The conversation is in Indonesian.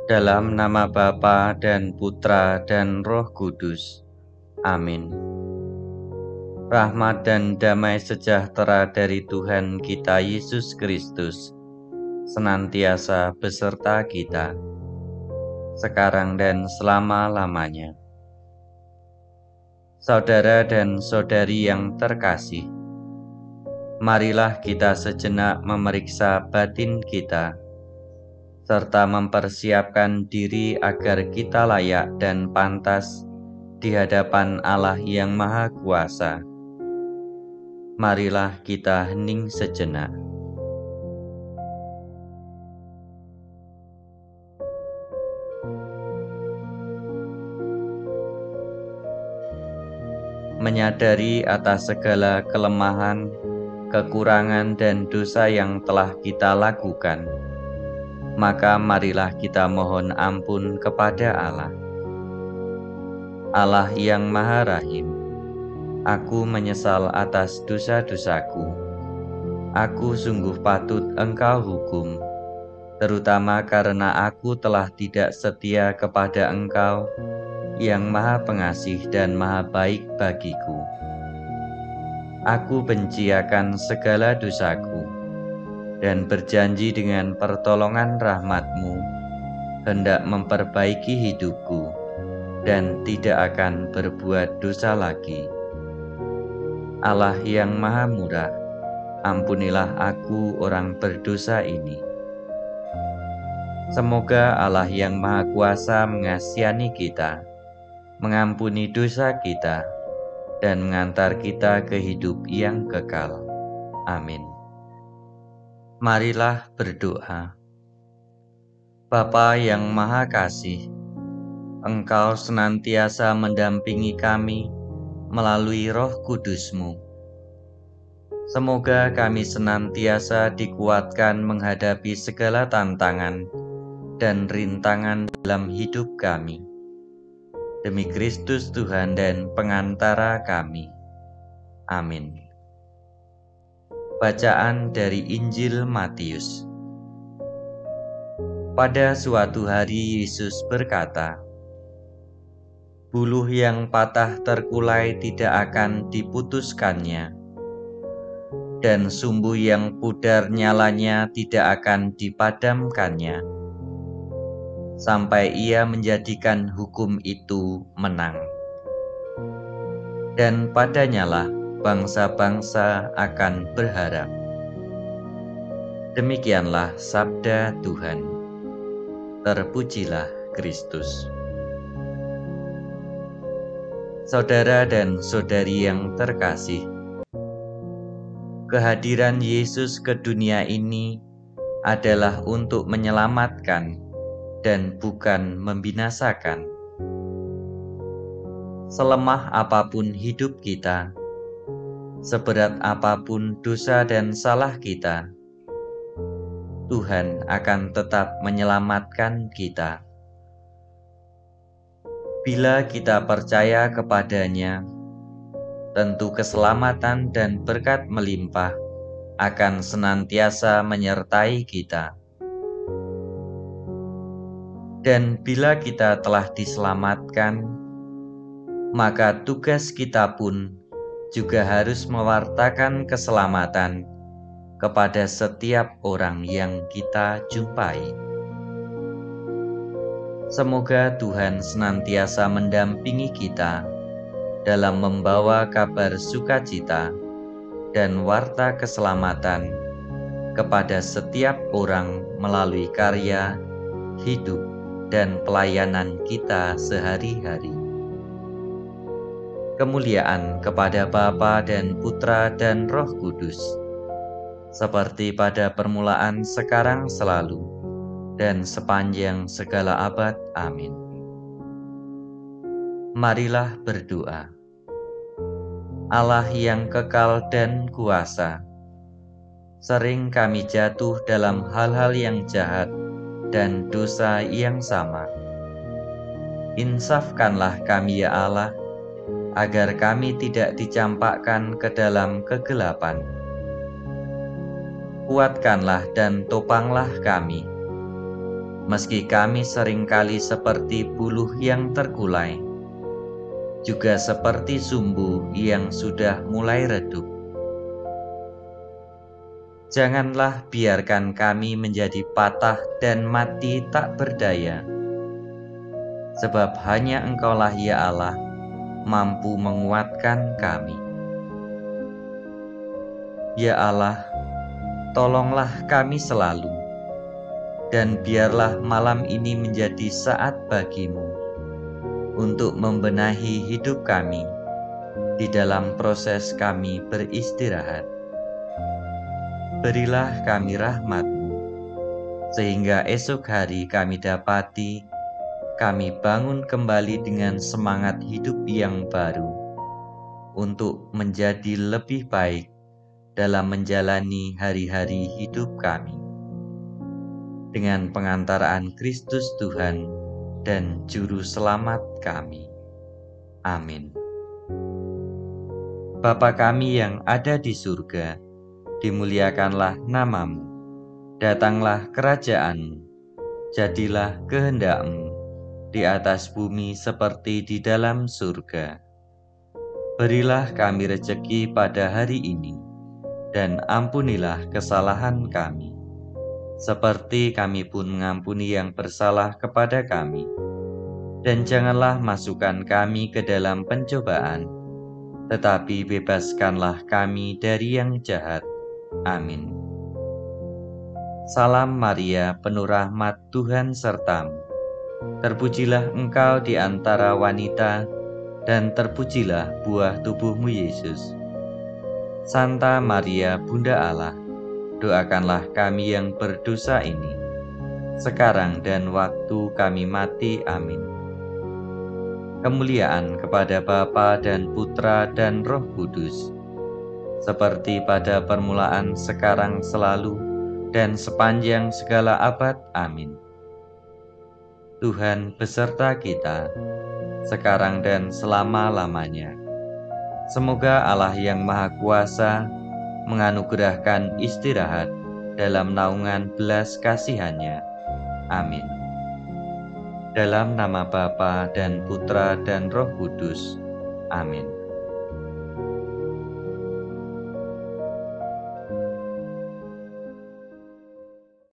Dalam nama Bapa dan Putra dan Roh Kudus. Amin. Rahmat dan damai sejahtera dari Tuhan kita Yesus Kristus senantiasa beserta kita, sekarang dan selama-lamanya. Saudara dan saudari yang terkasih, marilah kita sejenak memeriksa batin kita, serta mempersiapkan diri agar kita layak dan pantas di hadapan Allah yang Maha Kuasa. Marilah kita hening sejenak. Menyadari atas segala kelemahan, kekurangan, dan dosa yang telah kita lakukan, maka marilah kita mohon ampun kepada Allah. Allah yang Maha Rahim, aku menyesal atas dosa-dosaku. Aku sungguh patut Engkau hukum, terutama karena aku telah tidak setia kepada Engkau yang Maha Pengasih dan Maha Baik bagiku. Aku benci akan segala dosaku, dan berjanji dengan pertolongan rahmat-Mu, hendak memperbaiki hidupku, dan tidak akan berbuat dosa lagi. Allah yang Maha Murah, ampunilah aku orang berdosa ini. Semoga Allah yang Maha Kuasa mengasihani kita, mengampuni dosa kita, dan mengantar kita ke hidup yang kekal. Amin. Marilah berdoa. Bapa yang Maha Kasih, Engkau senantiasa mendampingi kami melalui Roh Kudus-Mu. Semoga kami senantiasa dikuatkan menghadapi segala tantangan dan rintangan dalam hidup kami. Demi Kristus Tuhan dan pengantara kami. Amin. Bacaan dari Injil Matius. Pada suatu hari Yesus berkata, "Buluh yang patah terkulai tidak akan diputuskannya, dan sumbu yang pudar nyalanya tidak akan dipadamkannya, sampai ia menjadikan hukum itu menang. Dan padanyalah bangsa-bangsa akan berharap." Demikianlah sabda Tuhan. Terpujilah Kristus. Saudara dan saudari yang terkasih, kehadiran Yesus ke dunia ini adalah untuk menyelamatkan dan bukan membinasakan. Selemah apapun hidup kita, seberat apapun dosa dan salah kita, Tuhan akan tetap menyelamatkan kita. Bila kita percaya kepadanya, tentu keselamatan dan berkat melimpah akan senantiasa menyertai kita. Dan bila kita telah diselamatkan, maka tugas kita pun juga harus mewartakan keselamatan kepada setiap orang yang kita jumpai. Semoga Tuhan senantiasa mendampingi kita dalam membawa kabar sukacita dan warta keselamatan kepada setiap orang melalui karya, hidup, dan pelayanan kita sehari-hari. Kemuliaan kepada Bapa dan Putra dan Roh Kudus, seperti pada permulaan, sekarang, selalu, dan sepanjang segala abad. Amin. Marilah berdoa. Allah yang kekal dan kuasa, sering kami jatuh dalam hal-hal yang jahat dan dosa yang sama. Insafkanlah kami ya Allah, agar kami tidak dicampakkan ke dalam kegelapan. Kuatkanlah dan topanglah kami, Meski kami seringkali seperti buluh yang terkulai, juga seperti sumbu yang sudah mulai redup. Janganlah biarkan kami menjadi patah dan mati tak berdaya, sebab hanya Engkaulah ya Allah mampu menguatkan kami. Ya Allah, tolonglah kami selalu, dan biarlah malam ini menjadi saat bagi-Mu untuk membenahi hidup kami di dalam proses kami beristirahat. Berilah kami rahmat-Mu, sehingga esok hari kami bangun kembali dengan semangat hidup yang baru, untuk menjadi lebih baik dalam menjalani hari-hari hidup kami. Dengan pengantaraan Kristus Tuhan dan Juru Selamat kami. Amin. Bapa kami yang ada di surga, dimuliakanlah nama-Mu. Datanglah kerajaan-Mu, jadilah kehendak-Mu di atas bumi seperti di dalam surga. Berilah kami rejeki pada hari ini, dan ampunilah kesalahan kami, seperti kami pun mengampuni yang bersalah kepada kami. Dan janganlah masukkan kami ke dalam pencobaan, tetapi bebaskanlah kami dari yang jahat. Amin. Salam Maria, penuh rahmat, Tuhan sertamu. Terpujilah engkau di antara wanita, dan terpujilah buah tubuhmu Yesus. Santa Maria, Bunda Allah, doakanlah kami yang berdosa ini, sekarang dan waktu kami mati. Amin. Kemuliaan kepada Bapa dan Putra dan Roh Kudus, seperti pada permulaan, sekarang, selalu, dan sepanjang segala abad. Amin. Tuhan beserta kita, sekarang dan selama-lamanya. Semoga Allah yang Maha Kuasa menganugerahkan istirahat dalam naungan belas kasihan-Nya. Amin. Dalam nama Bapa dan Putra dan Roh Kudus. Amin.